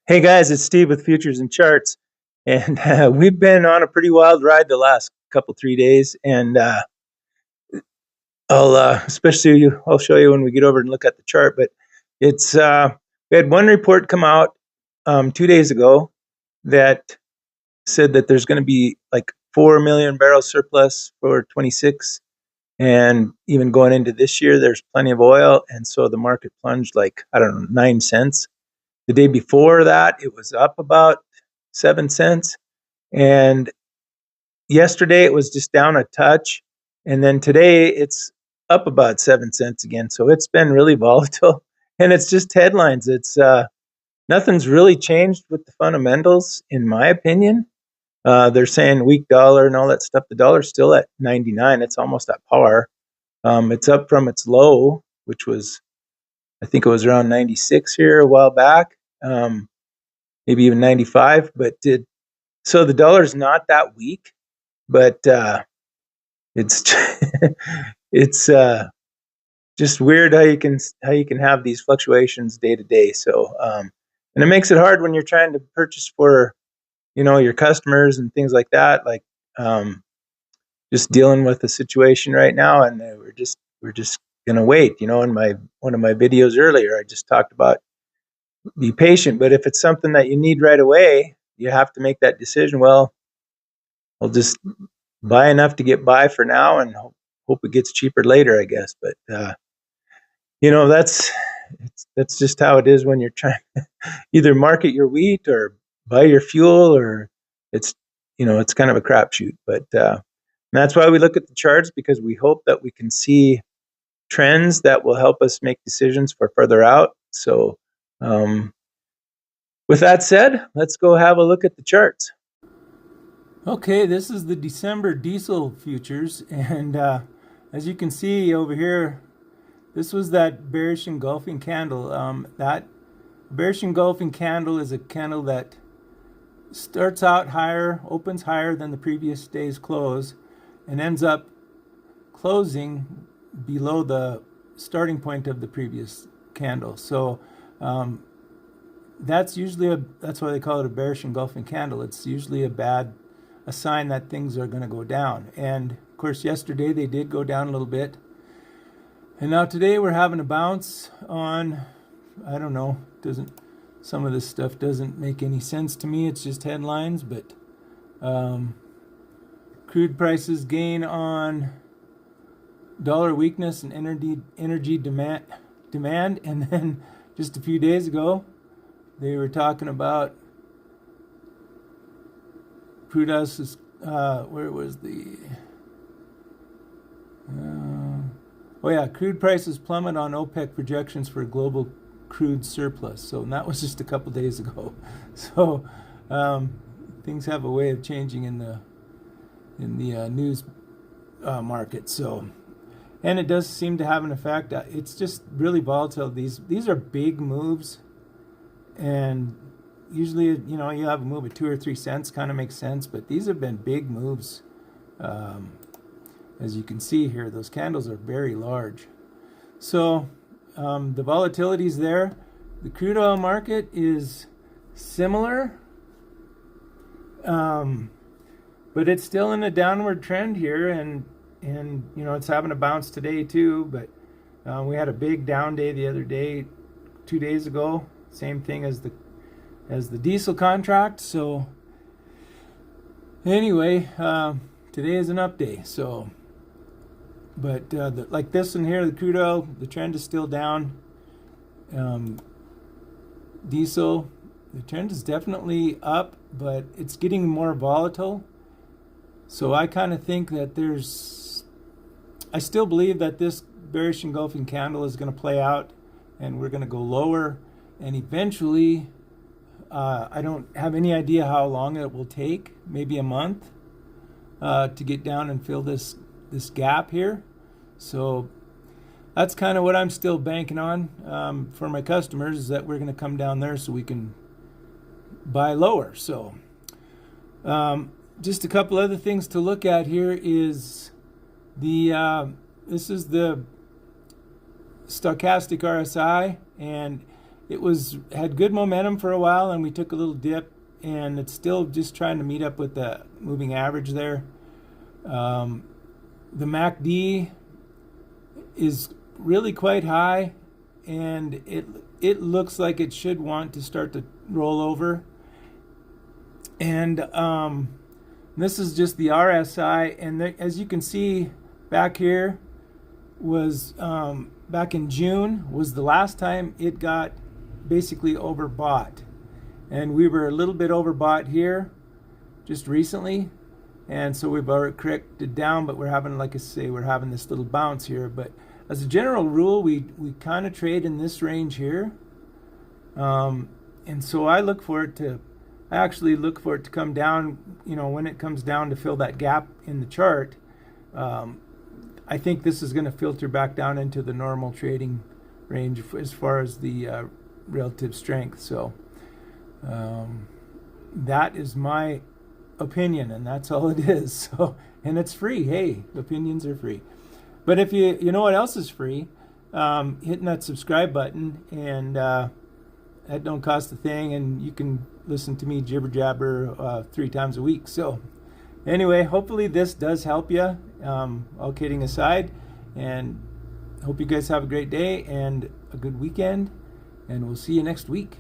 Hey guys, it's Steve with Futures and Charts, and we've been on a pretty wild ride the last couple 3 days. And I'll show you when we get over and look at the chart. But it's we had one report come out 2 days ago that said that there's going to be like 4 million barrels surplus for 26, and even going into this year, there's plenty of oil, and so the market plunged like I don't know 9 cents. The day before that, it was up about 7 cents. And yesterday it was just down a touch. And then today it's up about 7 cents again. So it's been really volatile. And it's just headlines. It's nothing's really changed with the fundamentals, in my opinion. They're saying weak dollar and all that stuff. The dollar's still at 99. It's almost at par. It's up from its low, which was, I think it was around 96 here a while back, maybe even 95. So the dollar's not that weak, but it's it's just weird how you can have these fluctuations day to day. So and it makes it hard when you're trying to purchase for your customers and things like that. Like just dealing with the situation right now, and we're just gonna wait. In my one of my videos earlier, I just talked about be patient, but if it's something that you need right away, you have to make that decision. Well, I'll just buy enough to get by for now and hope it gets cheaper later, I guess. But that's that's just how it is when you're trying to either market your wheat or buy your fuel, or it's kind of a crapshoot. But that's why we look at the charts, because we hope that we can see trends that will help us make decisions for further out. So with that said, let's go have a look at the charts. Okay, this is the December diesel futures, and as you can see over here, this was that bearish engulfing candle. That bearish engulfing candle is a candle that starts out higher, opens higher than the previous day's close, and ends up closing below the starting point of the previous candle. So that's why they call it a bearish engulfing candle. It's usually a sign that things are going to go down. And of course, yesterday they did go down a little bit. And now today we're having a bounce on, I don't know, some of this stuff doesn't make any sense to me. It's just headlines, but crude prices gain on dollar weakness and energy demand. And then just a few days ago, they were talking about crude oil. Where was the? Crude prices plummet on OPEC projections for global crude surplus. So that was just a couple days ago. So things have a way of changing in the news market. So, and it does seem to have an effect. It's just really volatile. These are big moves, and usually, you have a move of 2 or 3 cents, kind of makes sense, but these have been big moves. As you can see here, those candles are very large. So the volatility is there. The crude oil market is similar, but it's still in a downward trend here, and it's having a bounce today too. But we had a big down day the other day, 2 days ago. Same thing as the diesel contract. So anyway, today is an up day. So, but like this one here, the crude oil, the trend is still down. Diesel, the trend is definitely up, but it's getting more volatile. So I kind of think that I still believe that this bearish engulfing candle is going to play out, and we're going to go lower, and eventually, I don't have any idea how long it will take, maybe a month, to get down and fill this gap here. So that's kind of what I'm still banking on for my customers, is that we're going to come down there so we can buy lower. So just a couple other things to look at here is this is the stochastic RSI, and it was had good momentum for a while, and we took a little dip, and it's still just trying to meet up with the moving average there. The MACD is really quite high, and it looks like it should want to start to roll over. And this is just the RSI, and as you can see back here was back in June was the last time it got basically overbought, and we were a little bit overbought here just recently, and so we've already corrected down, but we're having, like I say, we're having this little bounce here. But as a general rule, we kind of trade in this range here, and so I actually look for it to come down, when it comes down to fill that gap in the chart. I think this is going to filter back down into the normal trading range as far as the relative strength. So that is my opinion, and that's all it is. So, and it's free. Hey, opinions are free. But if you know what else is free, hitting that subscribe button, and that don't cost a thing, and you can listen to me jibber jabber 3 times a week. So anyway, hopefully this does help you, all kidding aside, and hope you guys have a great day and a good weekend, and we'll see you next week.